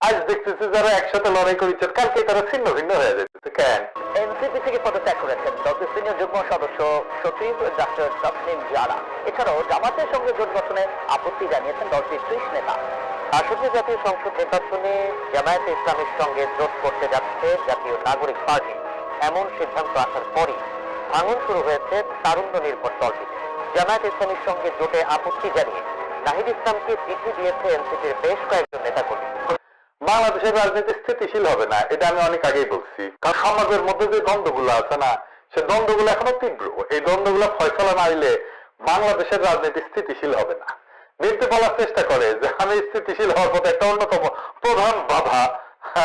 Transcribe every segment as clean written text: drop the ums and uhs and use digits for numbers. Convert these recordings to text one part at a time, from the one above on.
আজ দেখতেছি যারা একসাথে লড়াই করেছে কালকে তারা ছিন্ন ভিন্ন হয়ে যাচ্ছে কেন? এনসিপি থেকে পদত্যাগ করেছেন দলটির সিনিয়র যুগ্ম সদস্য সচিব ডক্টর তসলিম জারা। এছাড়াও জামাতের সঙ্গে জোট গঠনে আপত্তি জানিয়েছেন দলটির 30 নেতা। আসন্ন জাতীয় সংসদ নির্বাচনে জামায়াতে ইসলামের সঙ্গে জোট করতে যাচ্ছে জাতীয় নাগরিক পার্টি। এমন সিদ্ধান্ত আসার পরই ভাঙন শুরু হয়েছে তারুণ্য নির্ভর দলটিতে। জামায়াতে ইসলামের সঙ্গে জোটে আপত্তি জানিয়ে নাহিদ ইসলামকে চিঠি দিয়েছে এনসিপির বেশ কয়েকজন নেতাকর্মী। বাংলাদেশের রাজনীতি স্থিতিশীল হবে না, এটা আমি অনেক আগেই বলছি। কারণ সমাজের মধ্যে যে দ্বন্দ্বগুলো আছে না, সে দ্বন্দ্বগুলো এখনো তীব্র। এই দ্বন্দ্বগুলো ফয়সলা না হইলে বাংলাদেশের রাজনীতি স্থিতিশীল হবে না। বিএনপি বলার চেষ্টা করে যে আমি স্থিতিশীল হওয়ার পথে একটা অন্যতম প্রধান বাধা,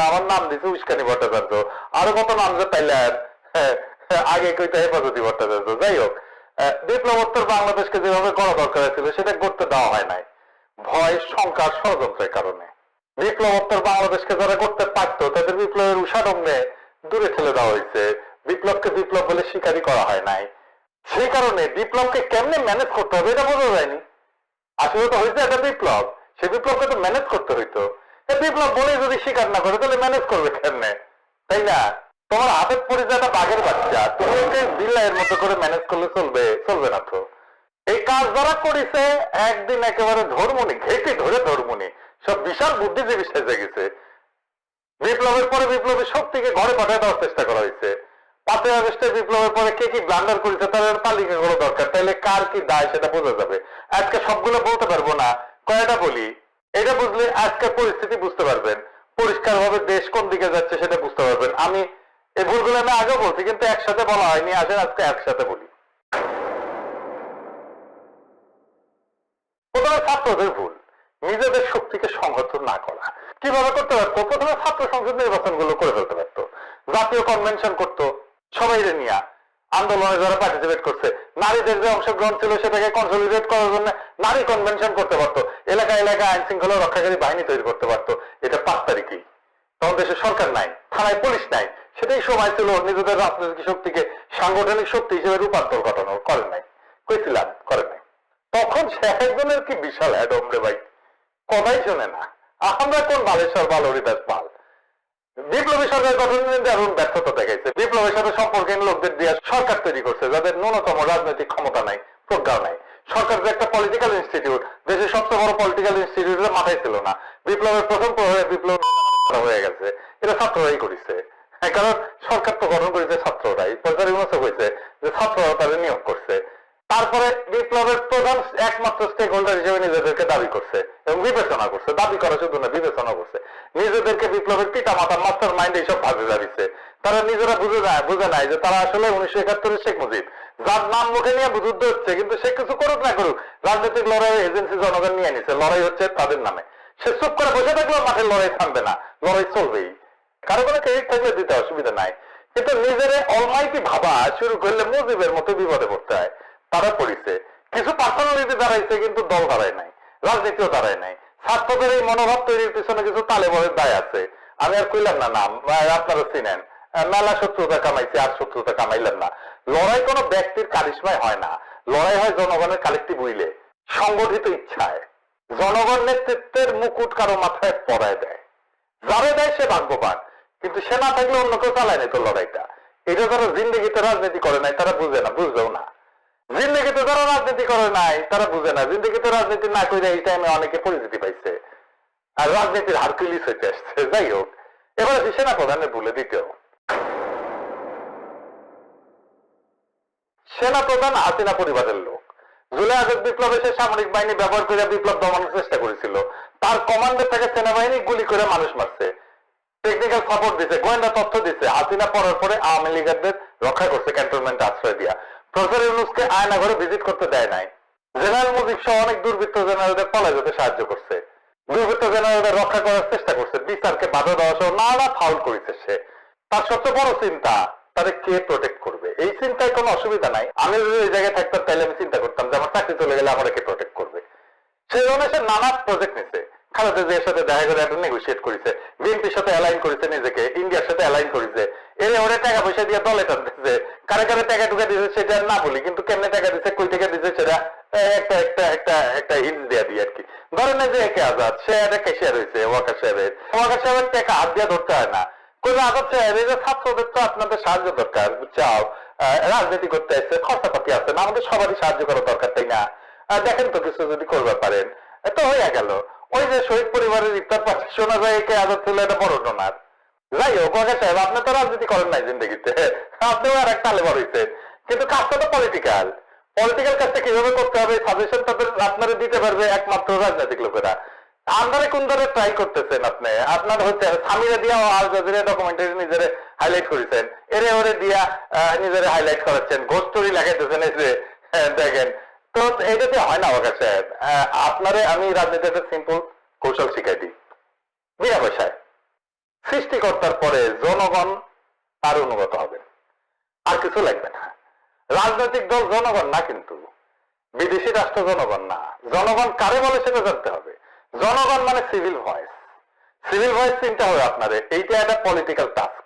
আমার নাম দিচ্ছে উস্কানি ভট্টাচার্য, আরো কত নাম যে পাইলেন, আগে কইতে হেফাজতি ভট্টাচার্য। যাই হোক, বিপ্লবোত্তর বাংলাদেশকে যেভাবে করা দরকার ছিল সেটা করতে দেওয়া হয় নাই, ভয়, শঙ্কার, ষড়যন্ত্রের কারণে। বিপ্লবোত্তর বাংলাদেশকে যারা করতে পারতো তাদের বিপ্লবের উষারঙ্গে দূরে ঠেলে দেওয়া হয়েছে। বিপ্লবকে বিপ্লব বলে স্বীকারই করা হয় নাই। সেই কারণে বিপ্লবকে কেমনে ম্যানেজ করতে হবে এটা বোঝা যায়নি। আসলে তো হয়েছে একটা বিপ্লব, সেই বিপ্লবকে তো ম্যানেজ করতে হইতো। বিপ্লব বলে যদি স্বীকার না করে তাহলে ম্যানেজ করবে কেমনে, তাই না? তোমার হাতের পরিচয়টা বাঘের বাচ্চা, তুমি ওকে বিল্লাহের মতো করে ম্যানেজ করলে চলবে না তো। এই কাজ যারা করেছে একদিন একেবারে ধর্মনি ঘেটে ধরে ধর্মনি সব বিশাল বুদ্ধিজীবী সেজে গেছে। বিপ্লবের পরে বিপ্লবের শক্তিকে ঘরে পাঠিয়ে দেওয়ার চেষ্টা করা হয়েছে। 5ই আগস্টে বিপ্লবের পরে কে কি ব্লান্ডার করেছে তার তালিকা করা দরকার, তাহলে কার কি দায় সেটা বোঝা যাবে। আজকে সবগুলো বলতে পারবো না, কয়টা বলি। এটা বুঝলে আজকে পরিস্থিতি বুঝতে পারবেন, পরিষ্কার ভাবে দেশ কোন দিকে যাচ্ছে সেটা বুঝতে পারবেন। আমি এই ভুলগুলো আমি আগেও বলছি, কিন্তু একসাথে বলা হয়নি। আসেন আজকে একসাথে বলি। প্রথমে ছাত্রদের ভুল, নিজেদের শক্তিকে সংহত না করা। কিভাবে করতে পারতো? প্রথমে ছাত্র সংসদ নির্বাচন গুলো করে ফেলতে পারতো, জাতীয় কনভেনশন করতো, সবাই নিয়ে আন্দোলনে যারা পার্টিসিপেট করছে, নারীদের যে অংশগ্রহণ ছিল সেটাকে কনসলিডেট করার জন্য নারী কনভেনশন করতে পারতো, এলাকায় এলাকায় আইন শৃঙ্খলা রক্ষাকারী বাহিনী তৈরি করতে পারতো। এটা 5 তারিখেই। তখন দেশে সরকার নাই, থানায় পুলিশ নাই, সেটাই সময় ছিল নিজেদের রাজনৈতিক শক্তিকে সাংগঠনিক শক্তি হিসেবে রূপান্তর ঘটানো। করে নাই, কইছিলাম করে নাই। তখন শেখ একজনের কি বিশাল অ্যাডম রে ভাই, কথাই শোনে না। আমরা কোন বালেশ্বর বাল হরিদাস পাল। বিপ্লবী সরকার গঠনের দারুণ ব্যর্থতা দেখাইছে। বিপ্লবের সাথে সম্পর্কহীন লোকদের দিয়ে সরকার তৈরি করছে যাদের ন্যূনতম রাজনৈতিক ক্ষমতা নাই, প্রজ্ঞাও নাই। সরকার যে একটা পলিটিক্যাল ইনস্টিটিউট, দেশের সবচেয়ে বড় পলিটিক্যাল ইনস্টিটিউটের মাথায় ছিল না। বিপ্লবের প্রথম প্রহরে বিপ্লব হয়ে গেছে, এটা ছাত্ররাই করেছে। কারণ সরকার তো গঠন করেছে ছাত্ররাই, সরকারি মনোযোগ হয়েছে যে ছাত্ররা তাদের নিয়োগ করছে। তারপরে বিপ্লবের প্রধান একমাত্র স্টেক হোল্ডার হিসেবে নিজেদেরকে দাবি করছে এবং বিবেচনা করছে। দাবি করা শুধু না, বিবেচনা করছে। নিজেদেরকে বিপ্লবের পিতা মাতা মাস্টার মাইন্ড এইসব ভাবে দাঁড়িয়েছে। তারা নিজেরা বুঝে নাই যে তারা আসলে 1971 শেখ মুজিব, যার নাম মুখে নিয়ে যুদ্ধ হচ্ছে, কিন্তু সে কিছু করুক না করুক রাজনৈতিক লড়াই এজেন্সি জনগণ নিয়ে নিছে। লড়াই হচ্ছে তাদের নামে। সে চুপ করে বসে থাকলেও মাঠের লড়াই থামবে না, লড়াই চলবেই। কারো কোনো ক্রেডিট থাকলে দিতে অসুবিধা নাই, কিন্তু নিজের অলমাইটি ভাবা শুরু করলে মুজিবের মতো বিপদে পড়তে হয়। তারা পড়িছে, কিছু পার্সোনালিটি দাঁড়াইছে, কিন্তু দল দাঁড়ায় নাই, রাজনীতিও দাঁড়ায় নাই। ছাত্রদের এই মনোভাব তৈরির পিছনে কিছু তালেবানের দায় আছে। আমি আর কইলাম না নাম, আপনারা চিনেন। মেলা শত্রুতা কামাইছে, আর শত্রুতা কামাইলেন না। লড়াই কোনো ব্যক্তির কারিশমায় হয় না, লড়াই হয় জনগণের কালেক্টিভ উইলে, সংগঠিত ইচ্ছায়। জনগণ নেতৃত্বের মুকুট কারো মাথায় পরায় দেয়, যারা দেয় সে ভাগ্যবান, কিন্তু সে না থাকলে অন্য কেউ চালায় নিত লড়াইটা। এটা যারা জিন্দগিতে রাজনীতি করে নাই তারা বুঝে না, বুঝবেও না। জিন্দগিতে যারা রাজনীতি করে নাই তারা বুঝে না। জিন্দগিতে রাজনীতি না করে এই টাইমে অনেকে পরিচিতি পাইছে আর রাজনীতির হারকিউলিস হইতে আসছে। যাই হোক, এবারে সেনা প্রধানের ভুলে দ্বিতীয় সেনা প্রধান হাসিনা পরিবারের লোক। জুলাই আগস্ট বিপ্লবে সে সামরিক বাহিনী ব্যবহার করে বিপ্লব দমানোর চেষ্টা করেছিল। তার কমান্ডার থেকে সেনাবাহিনী গুলি করে মানুষ মারছে, টেকনিক্যাল সাপোর্ট দিছে, গোয়েন্দা তথ্য দিছে। হাসিনা পড়ার পরে আওয়ামী লীগারদের রক্ষা করছে, ক্যান্টনমেন্টে আশ্রয় দিয়া। প্রফেসর ইউনূসকে আয়না ঘরে ভিজিট করতে দেয় নাই। জেনারেল মুজিব সহ অনেক দুর্বৃত্ত জেনারেলদের পলায় যেতে সাহায্য করছে, দুর্বৃত্ত জেনারেলদের রক্ষা করার চেষ্টা করছে, বিচারকে বাধা দেওয়া সহ নানা ফাউল করেছে সে। তার সবচেয়ে বড় চিন্তা তাদের কে প্রোটেক্ট করবে। এই চিন্তায় কোনো অসুবিধা নাই। আমি যদি ওই জায়গায় থাকতাম তাহলে আমি চিন্তা করতাম যে আমার চাকরি চলে গেলে আমার কে প্রোটেক্ট করবে। সেই জন্য সে নানা প্রজেক্ট নিছে। খালেদা জিয়ার সাথে দেখা করে একটা নেগোসিয়েট করেছে, বিএনপির সাথে অ্যালাইন করেছে, নিজেকে ইন্ডিয়ার সাথে অ্যালাইন করেছে। এর ওরে টাকা পয়সা দিয়ে দলে টানতেছে। কারে কারে টাকা টুকা দিয়েছে সেটা না বলি, কিন্তু কেমনে টাকা দিচ্ছে, কই টাকা দিচ্ছে সেটা একটা একটা একটা একটা হিন্ট দেয়া দিই আর কি। ধরেন যে একে আজাদ, সে একটা ক্যাশিয়ার হয়েছে ওয়াকার সাহেবের টাকা হাত দিয়ে ধরতে হয় না। কোনো আজাদ সাহেব এই যে ছাত্রদের তো আপনাদের সাহায্য দরকার, চাও রাজনীতি করতে আসছে, খরচাপাতি আছে না, আমাদের সবারই সাহায্য করা দরকার, তাই না? দেখেন তো কিছু যদি করবে পারেন তো হয়ে গেল। ওই যে শহীদ পরিবারের ইফতার পাচ্ছে, শোনা যায় একে আজাদ ছিল এটা বড় ডোনার। যাই হোক ওয়াকার সাহেব, আপনি তো রাজনীতি করেন নাই জিন্দগিতে, আপনিও আর একটা তালে বড় হয়েছেন, কিন্তু কাজটা তো পলিটিক্যাল। পলিটিক্যাল কাজটা কিভাবে করতে হবে সাজেশন তাদের আপনারা দিতে পারবে একমাত্র রাজনৈতিক লোকেরা। আন্দারে কোন ধরে ট্রাই করতেছেন আপনি? আপনার হচ্ছে সামিরা দিয়া আল জাজিরা ডকুমেন্টারি নিজের হাইলাইট করেছেন, এরে ওরে দিয়া নিজের হাইলাইট করাচ্ছেন, ঘোষ স্টোরি লাগাইতেছেন, এই যে দেখেন তো এটাতে হয় না। ওয়াকার সাহেব, আপনারে আমি রাজনীতিতে সিম্পল কৌশল শিখাই দিই, বিনা পয়সায়। সৃষ্টিকর্তার পরে জনগণ তার অনুগত হবে, আর কিছু লাগবে না। রাজনৈতিক দল জনগণ না, কিন্তু বিদেশি রাষ্ট্র জনগণ না। জনগণ কারে বলে সেটা জানতে হবে। জনগণ মানে সিভিল ভয়েস। সিভিল ভয়েস চিন্তা হবে আপনারে, এইটা একটা পলিটিক্যাল টাস্ক,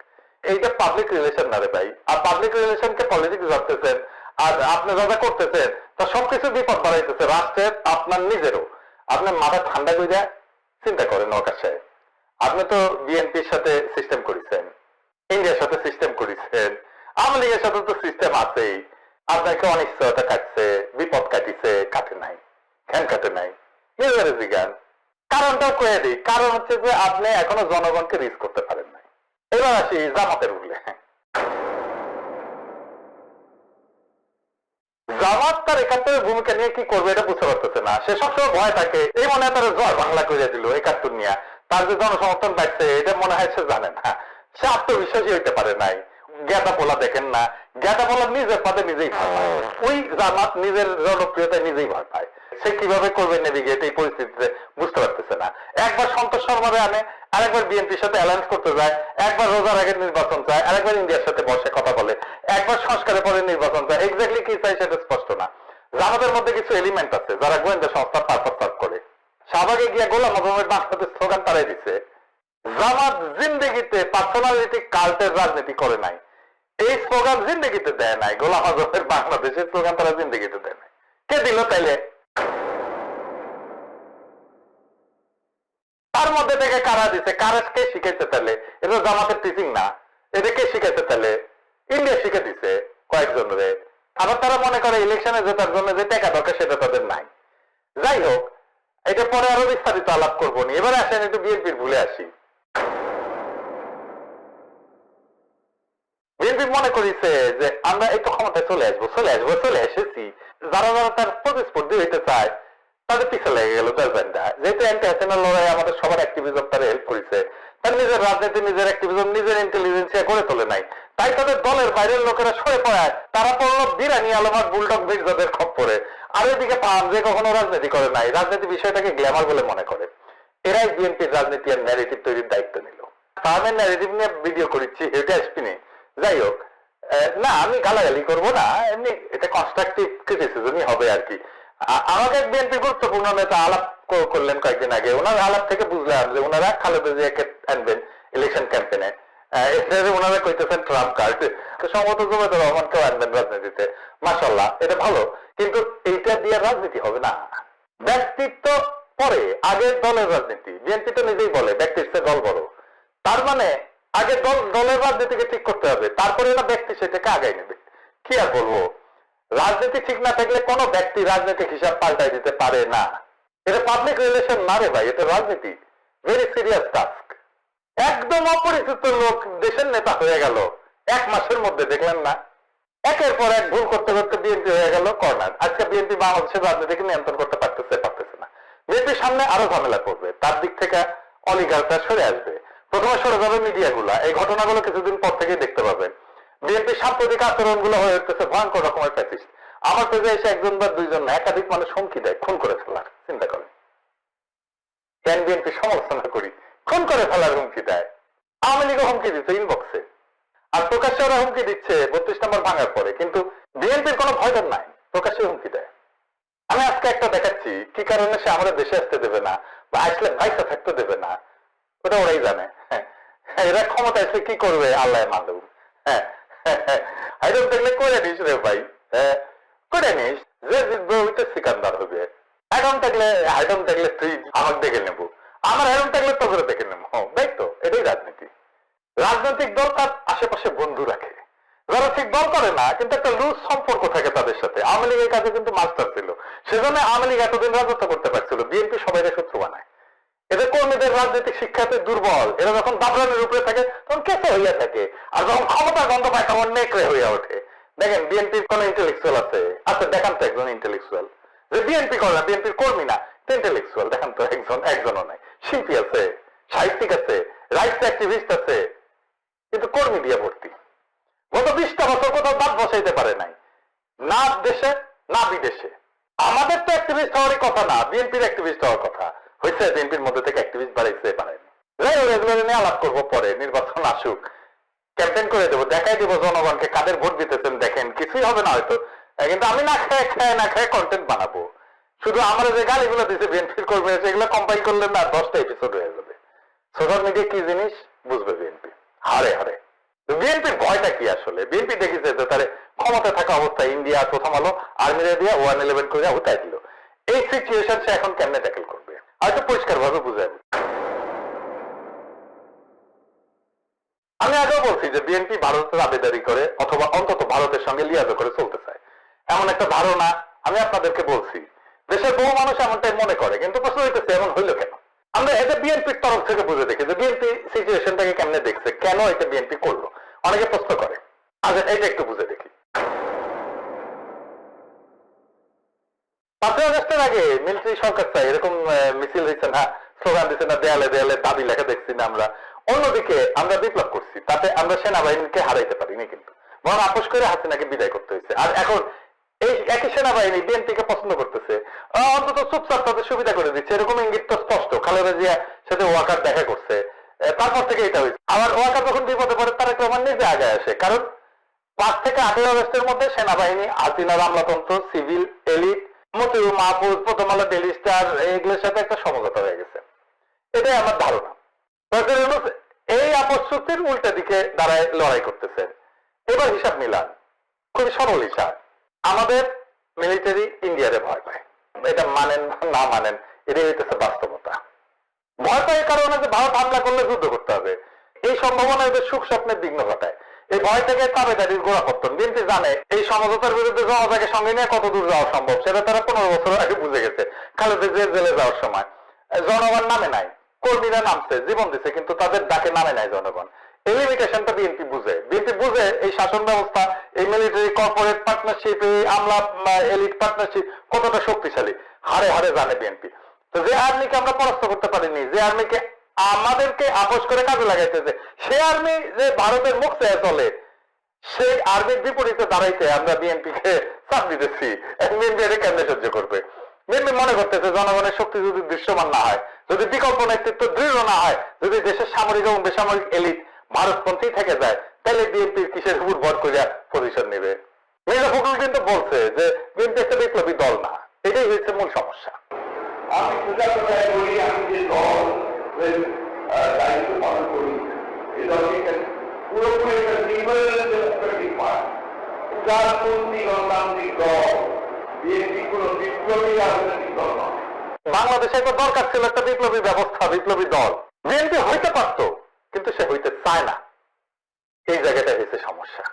এইটা পাবলিক রিলেশন না রে ভাই। আর পাবলিক রিলেশনকে পলিটিক্স ধরতেছেন, আর আপনি যা করতেছেন তা সবকিছু বিপদ বাড়াইতেছে রাষ্ট্রের, আপনার নিজেরও। আপনার মাথা ঠান্ডা করে চিন্তা করেন ওয়াকার সাহেব, আপনি তো বিএনপির সাথে সিস্টেম করেছেন, ইন্ডিয়ার সাথে সিস্টেম করেছেন, আওয়ামী লীগের সাথে তো সিস্টেম আছেই। আপনাকে অনিশ্চয়তা কাটছে, বিপদ কাটিছে, কাটে নাই, কেন কাটে নাই নিজের জিজ্ঞান। কারণটাও কয়ে দিই, কারণ হচ্ছে যে আপনি এখনো জনগণকে রিচ করতে পারেন নাই। এবার আসি জামাতের উল্লে। জামাত তার ৭১ ভূমিকা নিয়ে কি করবে এটা বুঝতে পারতেছে না। সে সবসময় ভয় থাকে, এই মনে হয় তার জয় বাংলা করে দিল ৭১ নিয়ে, তার যে জনসমর্থন পাচ্ছে এটা মনে হয় সে জানে না। সে আত্মবিশ্বাসী হইতে পারে নাই। জ্ঞাতা পোলা দেখেন না, জ্ঞাতা পোলা নিজের পদে নিজেই ভয় পায়। ওই জামাত নিজের জনপ্রিয়তায় নিজেই ভয় পায়। সে কিভাবে করবে নেভিগেট এই পরিস্থিতিতে বুঝতে পারতেছে না। একবার সন্তোষ শর্মারে আনে, আরেকবার বিএনপির সাথে অ্যালায়েন্স করতে যায়, একবার রোজার আগে নির্বাচন চায়, আরেকবার ইন্ডিয়ার সাথে বসে কথা বলে, একবার সংস্কারের পরে নির্বাচন চায়। এক্স্যাক্টলি কি চাই সেটা স্পষ্ট না। জামাতের মধ্যে কিছু এলিমেন্ট আছে যারা গোয়েন্দা সংস্থার পারপাস সার্ভ করে। শাহবাগে গিয়া গোলাম আজমের বাংলাদেশ স্লোগান তারাই দিচ্ছে। জামাত জিন্দেগিতে পার্সোনালিটি কাল্টের রাজনীতি করে নাই, এই স্লোগান জিন্দেগিতে দেয় নাই। গোলাম আজমের বাংলাদেশের স্লোগান তারা জিন্দেগিতে দেয় নাই। কে দিল তাইলে? তার মধ্যে থেকে কারা দিছে, কারা কে শিখেছে তাহলে? এটা জামাতের টিচিং না, এটা কে শিখেছে তাহলে? ইন্ডিয়া শিখে দিছে কয়েকজন রে। আবার তারা মনে করে ইলেকশনে জেতার জন্য যে টাকা দরকার সেটা তাদের নাই। যাই হোক, এটা পরে আরো বিস্তারিত আলাপ করবো নি। এবারে আসেন একটু বিএনপির ভুলে আসি। বিএনপি মনে করেছে যে আমরা এই তো ক্ষমতায় চলে এসেছি। যারা যারা তার প্রতিস্পর্ধী হইতে চায় তাদের পিছে লেগে গেল দলবেন্দা। যেহেতু অ্যান্টি হাসিনার লড়াই আমাদের সবার অ্যাক্টিভিজম তারা হেল্প করেছে, তার নিজের রাজনীতি, নিজের অ্যাক্টিভিজম, নিজের ইন্টেলিজেন্সিয়া করে তোলে নাই, তাই তাদের দলের বাইরের লোকেরা সরে পড়ায়। তারা পড়লো বিরানি আলমার বুলডগ মির্জাদের খপ্পরে। আর এদিকে পাম যে কখনো রাজনীতি করে নাই, রাজনীতি বিষয়টাকে গ্ল্যামার বলে মনে করে। এরাই বিএনপির রাজনীতি আর ন্যারেটিভ তৈরির দায়িত্ব নিল। ফার্মের ন্যারেটিভ নিয়ে ভিডিও করেছি, এটা আসবিনি। যাই হোক, না আমি গালাগালি করবো না, এমনি এটা কনস্ট্রাকটিভ ক্রিটিসিজমই হবে আর কি। আমাকে বিএনপি গুরুত্বপূর্ণ নেতা আলাপ করলেন কয়েকদিন আগে, ওনার আলাপ থেকে বুঝলাম যে ওনারা খালেদা জিয়াকে আনবেন ইলেকশন ক্যাম্পেনে। ওনারা কইতেছেন ট্রাম্প কার্ড, সম্ভবত জুবাইদুর রহমানকেও আনবেন রাজনীতিতে। মাশাআল্লাহ, এটা ভালো, কিন্তু এইটা দিয়ে রাজনীতি হবে না। ব্যক্তিত্ব পরে, আগে দলের রাজনীতি। বিএনপি তো নিজেই বলে ব্যক্তির চেয়ে দল বড়। তার মানে আগে দলের রাজনীতিকে ঠিক করতে হবে, তারপরে না ব্যক্তি সেটাকে আগাই নেবে। কি আর বলবো, রাজনীতি ঠিক না থাকলে কোনো ব্যক্তি রাজনৈতিক হিসাব পাল্টাই দিতে পারে না। এটা পাবলিক রিলেশন না রে ভাই, এটা রাজনীতি। Very serious task. একদম অপরিচিত লোক দেশের নেতা হয়ে গেল 1 মাসের মধ্যে, দেখলেন না? একের পর এক ভুল করতে করতে বিএনপি হয়ে গেল কর্নার। আজকে বিএনপি বাংলাদেশের রাজনীতিকে নিয়ন্ত্রণ করতে পারতেছে না। বিএনপির সামনে আরো ঝামেলা করবে, তার দিক থেকে অলিগারটা সরে আসবে। প্রথমে সরে যাবে মিডিয়াগুলা। এই ঘটনাগুলো কিছুদিন পর থেকেই দেখতে পাবেন। বিএনপির সাম্প্রতিক আচরণগুলো হয়ে উঠতেছে ভয়ঙ্কর রকমের ফ্যাসিস্ট। আমার পেজে এসে একজন বা দুইজন না, একাধিক মানুষ হুমকি দেয় খুন করে ফেলার। চিন্তা করেন, কেন বিএনপি সমালোচনা করি, খুন করে ফেলার হুমকি দেয়। আওয়ামী লীগও হুমকি দিচ্ছে ইনবক্সে, আর প্রকাশ্যে ওরা হুমকি দিচ্ছে 32 নম্বর ভাঙার পরে। কিন্তু বিএনপির কোনো ভয় ডর নাই, প্রকাশ্যে হুমকি দেয়। আমি আজকে একটা দেখাচ্ছি কি কারণে সে আমাদের দেশে আসতে দেবে না, বা আসলে ভাইসা থাকতে দেবে না, ওটা ওরাই জানে। এরা ক্ষমতা আসলে কি করবে আল্লাহ মালুম। হাইরম দেখলে করে নিস রে ভাই, করে নিস। যে জিতবে ওইটা সিকান্দার হবে। হ্যাডম থাকলে তুই আমাকে দেখে নেবো, আমার হ্যাডম থাকলে তো করে দেখে নেবো। দেখ তো, এটাই রাজনীতি। রাজনৈতিক দল তার আশেপাশে বন্ধু রাখে, যারা ঠিক দল করে না কিন্তু একটা লুজ সম্পর্ক থাকে তাদের সাথে। আওয়ামী লীগের কাছে কিন্তু মাস্টার ছিল, সেজন্য আওয়ামী লীগ এতদিন রাজত্ব করতে পারছিল। বিএনপি সবাইকে শত্রু বানায়। এদের কর্মীদের রাজনৈতিক শিক্ষাতে দুর্বল, এরা যখন দাবরানের উপরে থাকে তখন কেসে হইয়া থাকে, আর যখন ক্ষমতার গন্ধ পায় তখন নেকড়ে হইয়া ওঠে। দেখেন বিএনপির কোন ইন্টেলেকচুয়াল আছে? আচ্ছা দেখান তো একজন ইন্টেলেকচুয়াল, যে বিএনপি করে না, বিএনপির কর্মী না, ইন্টেলেকচুয়াল দেখান তো একজনও নাই। শিল্পী আছে, সাহিত্যিক আছে, রাইটস অ্যাক্টিভিস্ট আছে, কিন্তু কর্মী দিয়ে ভর্তি। গত 20টা বছর কোথাও দাঁত বসাইতে পারে নাই, না দেশে না বিদেশে। আমাদের তো অ্যাক্টিভিস্ট হওয়ারই কথা না, বিএনপির অ্যাক্টিভিস্ট হওয়ার কথা। হয়েছে বিএনপির মধ্যে থেকে অ্যাক্টিভিস্ট বাড়াইছে বাড়ায়নি। এগুলো নিয়ে আলাপ করবো পরে, নির্বাচন আসুক, ক্যাম্পেইন করে দেবো, দেখাই দেবো জনগণকে কাদের ভোট দিতেছেন। দেখেন কিছুই হবে না হয়তো, কিন্তু আমি না খায় কন্টেন্ট বানাবো। শুধু আমার যে গালিগুলো দিচ্ছে বিএনপির কর্মীরা, সেগুলো কম্পাইল করলে না 10টা এপিসোড হয়ে যাবে। সোশ্যাল মিডিয়া কি জিনিস বুঝবে বিএনপি, হারে হারে। বিএনপির ভয়টা কি আসলে? বিএনপি দেখেছে যে তার ক্ষমতা থাকা অবস্থায় ইন্ডিয়া প্রথম আলো আর্মিরা দিয়ে 111 করে উঠাই দিল। এই সিচুয়েশন সে এখন কেমনে ট্যাকেল করবে হয়তো পরিষ্কার ভাবে বুঝাবে। আমি আগেও বলছি যে বিএনপি ভারতের দাবিদারি করে অথবা অন্তত ভারতের সঙ্গে লিয়াজো করে চলতে চায়, এমন একটা ধারণা আমি আপনাদেরকে বলছি। দেশের বহু মানুষ এমনটাই মনে করে, কিন্তু প্রশ্ন হইতেছে এমন হইল কেন? আমরা এটা বিএনপির তরফ থেকে বুঝে দেখি যে বিএনপি সিচুয়েশনটাকে কেমনে দেখছে, কেন এটা বিএনপি করলো, অনেকে প্রশ্ন করে। আচ্ছা এটা একটু বুঝে দেখি। 5ই আগস্টের আগে মিলিটারি সরকার চাই এরকম মিছিল হয়েছে না, স্লোগান দিচ্ছে না, দেয়ালে দেয়ালে দাবি লেখা দেখছি না আমরা। অন্যদিকে আমরা বিপ্লব করছি, তাতে আমরা সেনাবাহিনীকে হারাইতে পারিনি, কিন্তু বরং আপোষ করে হাসিনাকে বিদায় করতে হয়েছে। আর এখন এই একই সেনাবাহিনী বিএনপিকে পছন্দ করতেছে, অন্তত চুপচাপ তাদের সুবিধা করে দিচ্ছে, এরকম ইঙ্গিত তো স্পষ্ট। খালেদা জিয়া সাথে ওয়াকার দেখা করছে, তারপর থেকে এটা হয়েছে। আবার ওয়াকার যখন বিপদে পড়ে তারেক রহমান নিজে আগে আসে, কারণ 5 থেকে 18 আগস্টের মধ্যে সেনাবাহিনী, হাসিনার আমলাতন্ত্র, সিভিল এলিট, মতিউর মাহফুজ, প্রথম আলো, ডেইলি স্টার, এগুলোর সাথে একটা সমঝোতা হয়ে গেছে। এটাই আমার ধারণা। এই আপোষ চুক্তির উল্টা দিকে দাঁড়ায় লড়াই করতেছেন। এবার হিসাব মিলান, খুবই সরল হিসাব। আমাদের মিলিটারি ইন্ডিয়ারে ভয় পায়, এটা মানেন না মানেন, এটাই হইতেছে বাস্তবতা। ভয় পায় কারণে যে ভারত হামলা করলে যুদ্ধ করতে হবে, এই সম্ভাবনা এদের সুখ স্বপ্নের বিঘ্ন ঘটায়। এই ভয় থেকে তাবেদারির গোড়াপত্তন। বিএনপি জানে এই সমঝোতার বিরুদ্ধে জনতাকে সঙ্গে নিয়ে কত দূর যাওয়া সম্ভব, সেটা তারা 15 বছর আগে বুঝে গেছে। খালেদা জিয়া জেলে যাওয়ার সময় জনগণ নামে নাই, কর্মীরা নামছে, জীবন দিচ্ছে, কিন্তু তাদের ডাকে নামে নাই জনগণ। এই লিমিটেশনটা বিএনপি বুঝে। বিএনপি বুঝে এই শাসন ব্যবস্থা, এই মিলিটারি কর্পোরেট পার্টনারশিপ, এই আমলা এলিট পার্টনারশিপ কতটা শক্তিশালী হারে হারে জানে বিএনপি। তো যে আর্মিকে আমরা পরাস্ত করতে পারিনি, যে আর্মিকে আমাদেরকে আপোষ করে কাজে লাগাইতেছে, সে আর্মি যে ভারতের মুখ চেয়ে চলে, সেই আর্মির বিপরীতে দাঁড়াইতে আমরা বিএনপিকে চাপ দিতেছি। বিএনপি এটা কেমনে সহ্য করবে? বিএনপি মনে করতেছে জনগণের শক্তি যদি দৃশ্যমান না হয়, যদি বিকল্প নেতৃত্ব দৃঢ় না হয়, যদি দেশের সামরিক এবং বেসামরিক এলিট ভারতপন্থী থেকে যায়, তাহলে বিএনপির কিসের উপর ভর করিয়া পজিশন নেবে? মির্জা ফখরুল কিন্তু বলছে যে বিএনপি একটা বিপ্লবী দল না, এটাই হচ্ছে মূল সমস্যা। আমি সুজাততায় বলি, আমি যে দল দায়িত্ব পালন করি, এই দলকে পুরোপুরি একটা নির্বাচনের ডেমোক্রেটিক পার্টি, উদারপন্থী গণতান্ত্রিক দল। বিএনপি কোন বিপ্লবী রাজনৈতিক দল নয়। বাংলাদেশে তো দরকার ছিল একটা বিপ্লবী ব্যবস্থা, বিপ্লবী দল। বিএনপি হইতে পারত, কিন্তু সে হইতে চায় না। এই জায়গাটা হয়েছে সমস্যা।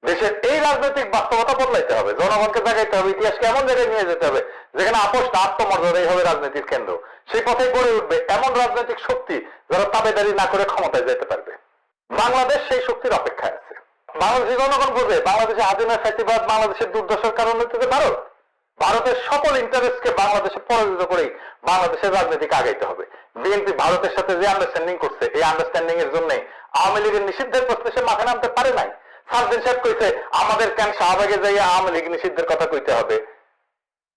দেশের এই রাজনৈতিক বাস্তবতা বদলাইতে হবে, জনগণকে জাগাইতে হবে, ইতিহাসকে এমন জায়গায় নিয়ে যেতে হবে যেখানে আপোষ না, আত্মমর্যাদাই হবে রাজনীতির কেন্দ্র। সেই পথে গড়ে উঠবে এমন রাজনৈতিক শক্তি যারা তাবেদারি না করে ক্ষমতায় যেতে পারবে। বাংলাদেশ সেই শক্তির অপেক্ষায় আছে। বাংলাদেশের জনগণ বোঝে বাংলাদেশে হাসিনা ফ্যাসিবাদ, বাংলাদেশের দুর্দশার কারণ হচ্ছে ভারত। ভারতের সকল ইন্টারেস্টকে বাংলাদেশে পরাজিত করেই বাংলাদেশের রাজনীতিকে আগাইতে হবে। বিএনপি ভারতের সাথে যে আন্ডারস্ট্যান্ডিং করছে, এই আন্ডারস্ট্যান্ডিং এর জন্য আওয়ামী লীগের নিষিদ্ধের প্রশ্নে সে মাঠে নামতে পারে নাই। সার্জেন সাহেব কইছে আমাদের কেন শাহবাগে যাই আওয়ামী লীগ নিষিদ্ধের কথা কইতে হবে?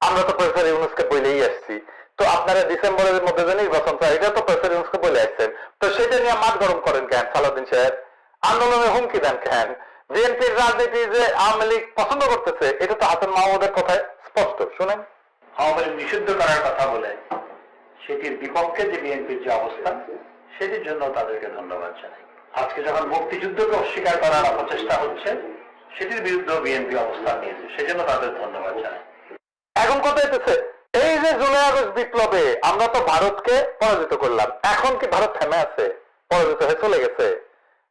আমরা তো প্রফেসর ইউনুসকে বলেই আসছি। তো আপনারা ডিসেম্বরের মধ্যে যে নির্বাচন চাই, এটা তো প্রফেসর ইউনুসকে বলে আসছেন, তো সেটা নিয়ে মাঠ গরম করেন কেন সালাউদ্দিন সাহেব? আন্দোলনের হুমকি দেন কেন? বিএনপির রাজনীতি যে আওয়ামী লীগ পছন্দ করতেছে, এটা তো হাসান মাহমুদের কথায় স্পষ্ট। শুনেন, আওয়ামী লীগ নিষিদ্ধ করার কথা বলে সেটির বিপক্ষে যে বিএনপির যে অবস্থান, সেটির জন্য তাদেরকে ধন্যবাদ জানাই। আজকে যখন মুক্তিযুদ্ধকে অস্বীকার করার অপচেষ্টা হচ্ছে, সেটির বিরুদ্ধে বিএনপি অবস্থান নিয়েছে, সেজন্য তাদের ধন্যবাদ জানাই। এখন কথা হইতেছে এই যে জুলাই আগস্ট বিপ্লবে আমরা তো ভারতকে পরাজিত করলাম, এখন কি ভারত থেমে আছে, পরাজিত হয়ে চলে গেছে?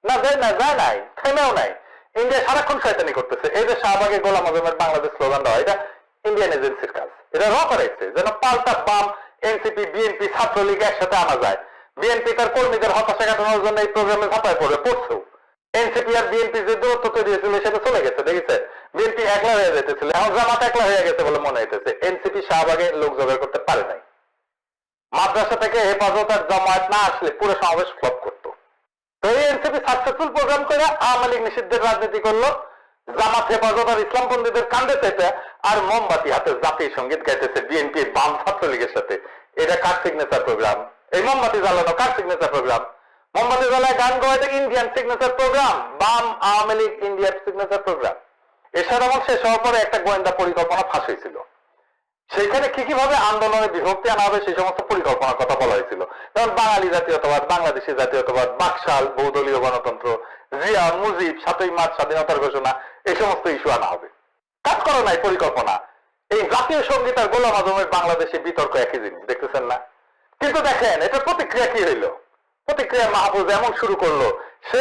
না, যায় নাই, থেমেও নাই। ইন্ডিয়া সারাক্ষণ শয়তানি করতেছে। এই যে শাহবাগে গোলাম আজমের বাংলাদেশ স্লোগান দেওয়া, এটা ইন্ডিয়ান এজেন্সির কাজ। এটা করাইছে যেন পাল্টা বাম, এনসিপি, বিএনপি, ছাত্রলীগ একসাথে আনা যায়। বিএনপি তার কর্মীদের হতাশা কাটানোর জন্য এই প্রোগ্রামে ঝাঁপায় পড়ছেও। এনসিপি আর বিএনপি যে দূরত্ব তৈরি হয়েছিল সেটা চলে গেছে, দেখেছে? বিএনপি একলা হয়ে যেতেছিল, এখন জামাত একলা হয়ে গেছে বলে মনে হইতেছে। এনসিপি শাহবাগে লোক জোগাড় করতে পারে নাই। মাদ্রাসা থেকে হেফাজত আর জামায়াত না আসলে পুরো সমাবেশ ফ্লপ করতো। তো এই এনসিপি সাকসেসফুল প্রোগ্রাম করে আওয়ামী লীগ নিষিদ্ধের রাজনীতি করলো, জামাত হেফাজত আর ইসলামপন্থীদের কান্দে চাইতে, আর মোমবাতি হাতে জাতীয় সঙ্গীত গাইতেছে বিএনপি বাম ছাত্রলীগের সাথে। এটা কার সিগনেচার প্রোগ্রাম? এই মোমবাতি জ্বালানো কার সিগনেচার প্রোগ্রাম? মোমবাতি জ্বালায় গান গাওয়া এটা ইন্ডিয়ান সিগনেচার প্রোগ্রাম, বাম আওয়ামী লীগ ইন্ডিয়ার সিগনেচার প্রোগ্রাম। এছাড়া আমার শেষ হওয়ার পরে একটা গোয়েন্দা পরিকল্পনা ফাঁস হয়েছিল। সেখানে কি ভাবে আন্দোলনে বিভক্তি আনা হবে সেই সমস্ত পরিকল্পনার কথা বলা হয়েছিল। যেমন বাঙালি জাতীয়তাবাদ, বাংলাদেশি জাতীয়তাবাদ, বাকশাল, বহুদলীয় গণতন্ত্র, জিয়া, মুজিব, ৭ই মার্চ স্বাধীনতার ঘোষণা, এই সমস্ত ইস্যু আনা হবে। কাজ করে নাই পরিকল্পনা। এই জাতীয় সঙ্গীত আর গোলাম আজমের বাংলাদেশে বিতর্ক একই জিনিস, দেখতেছেন না? কিন্তু দেখেন এটা প্রতিক্রিয়া কি হইল। প্রতিক্রিয়া মাহফুজ এমন শুরু করলো, সে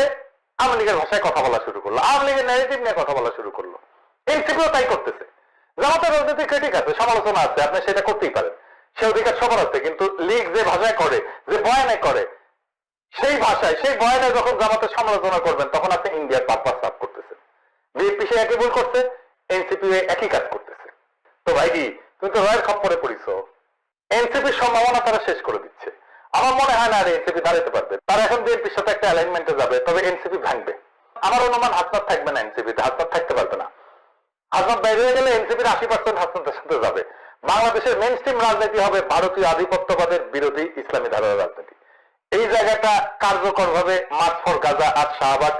আওয়ামী লীগের ভাষায় কথা বলা শুরু করলো, আওয়ামী লীগের ন্যারেটিভ নিয়ে কথা বলা শুরু করলো। এনসিপিও তাই করতেছে। জামাতের রাজনীতি ক্রিটিক আছে, সমালোচনা আছে, আপনি সেটা করতেই পারেন, সে অধিকার সবার আছে। কিন্তু লীগ যে ভাষায় করে, যে বয়ানে করে, সেই ভাষায়, সেই বয়ানে যখন জামাতের সমালোচনা করবেন তখন আপনি ইন্ডিয়ার পারপাস সাফ করতেছেন। বিএনপি সে একই ভুল করছে, এনসিপি একই কাজ করতেছে। তো ভাই কি তুমি তো রয়ের খপ্পরে পড়িছ। এনসিপির সম্ভাবনা তারা শেষ করে দিচ্ছে। আমার মনে হয় না আর এনসিপি দাঁড়াতে পারবে। তারা এখন বিএনপির সাথে একটা অ্যালাইনমেন্টে যাবে, তবে এনসিপি ভাঙবে। আমার অনুমান হাসনাত থাকবে না, এনসিপিতে হাসনাত থাকতে পারবে না। হাসনাত বাইরে হয়ে গেলে এনসিপির 80% হাসনাতের সাথে যাবে। বাংলাদেশের মেইন স্ট্রিম রাজনীতি হবে ভারতীয় আধিপত্যবাদের বিরোধী ইসলামী ধারার রাজনীতি। এই জায়গাটা কার্যকর ভাবে মার্চ ফর গাজা আর শাহবাগ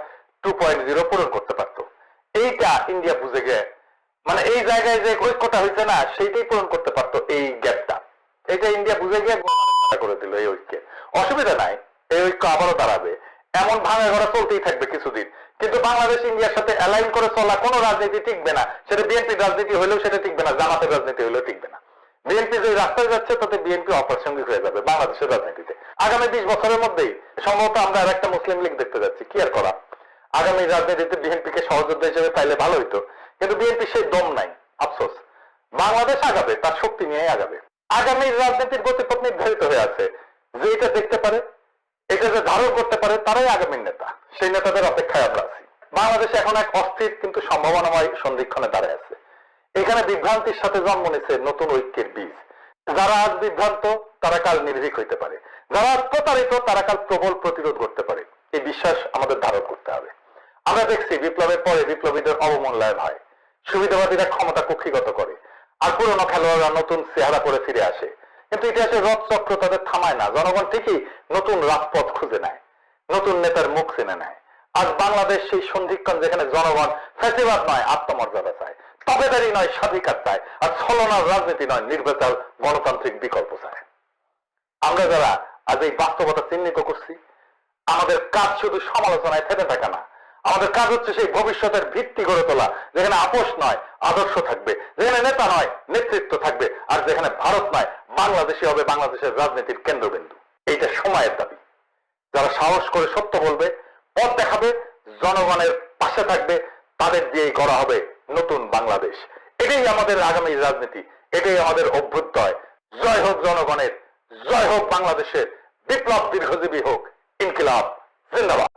2.0 পূরণ করতে পারত। এইটা ইন্ডিয়া বুঝে গিয়ে, মানে এই জায়গায় যে ঐক্যটা হয়েছে না, সেইটাই পূরণ করতে পারতো এই গ্যাপটা। এইটা ইন্ডিয়া বুঝে গিয়ে করে দিল এই ঐক্যে। অসুবিধা নাই, এই ঐক্য আবারও দাঁড়াবে। এমন ভাঙা ঘোরা চলতেই থাকবে কিছুদিন। কিন্তু বাংলাদেশ ইন্ডিয়ার সাথে অ্যালাইন করে চলা কোনো রাজনীতি টিকবে না। সেটা বিএনপির রাজনীতি হলেও সেটা টিকবে না, জামাতের রাজনীতি হলেও টিকবে না। বিএনপি যে রাস্তায় যাচ্ছে তাতে বিএনপি অপ্রাসঙ্গিক হয়ে যাবে বাংলাদেশের রাজনীতিতে। আগামী 20 বছরের মধ্যেই সম্ভবত আমরা আর একটা মুসলিম লীগ দেখতে যাচ্ছি। কি আর করা, আগামী রাজনীতিতে বিএনপিকে সহযোদ্ধা হিসেবে পাইলে ভালো হইতো, কিন্তু বিএনপি সেই দম নাই। আফসোস, বাংলাদেশ আগাবে, তার শক্তি নিয়ে আগাবে। আগামী রাজনীতির গতিপথ নির্ধারিত হয়ে আছে। যে এটা দেখতে পারে, এটা যে ধারণ করতে পারে, তারাই আগামীর নেতা। সেই নেতাদের অপেক্ষায় আমরা আছি। বাংলাদেশে এখন এক অস্থির কিন্তু সম্ভাবনাময় সন্ধিক্ষণে দাঁড়ায় আছে। এখানে বিভ্রান্তির সাথে জন্ম নিছে নতুন ঐক্যের বীজ। যারা আজ বিভ্রান্ত তারা কাল নির্ভীক হইতে পারে, যারা আজ প্রতারিত তারা কাল প্রবল প্রতিরোধ করতে পারে। এই বিশ্বাস আমাদের ধারণ করতে হবে। আমরা দেখছি বিপ্লবের পরে বিপ্লবীদের অবমূল্যায়ন হয়, সুবিধাবাদীরা ক্ষমতা কুক্ষিগত করে, আর পুরনো খেলোয়াড়রা নতুন চেহারা করে ফিরে আসে। কিন্তু ইতিহাসের রথচক্র তাদের থামায় না। জনগণ ঠিকই নতুন রাজপথ খুঁজে নেয়, নতুন নেতার মুখ চিনে নেয়। আজ বাংলাদেশ সেই সন্ধিক্ষণ যেখানে জনগণ ফ্যাসিবাদ নয় আত্মমর্যাদা চায়, তবেদারি নয় স্বাধিকার চায়, আর ছলনার রাজনীতি নয় নির্বাচন গণতান্ত্রিক বিকল্প চায়। আমরা যারা আজ এই বাস্তবতা চিহ্নিত করছি, আমাদের কাজ শুধু সমালোচনায় থেমে থাকা না, আমাদের কাজ হচ্ছে সেই ভবিষ্যতের ভিত্তি গড়ে তোলা, যেখানে আপোষ নয় আদর্শ থাকবে, যেখানে নেতা নয় নেতৃত্ব থাকবে, আর যেখানে ভারত নয় বাংলাদেশই হবে বাংলাদেশের রাজনীতির কেন্দ্রবিন্দু। এইটা সময়ের দাবি। যারা সাহস করে সত্য বলবে, পথ দেখাবে, জনগণের পাশে থাকবে, তাদের দিয়েই গড়া হবে নতুন বাংলাদেশ। এটাই আমাদের আগামী রাজনীতি, এটাই আমাদের অভ্যুদয়। জয় হোক জনগণের, জয় হোক বাংলাদেশের। বিপ্লব দীর্ঘজীবী হোক, ইনকিলাব জিন্দাবাদ।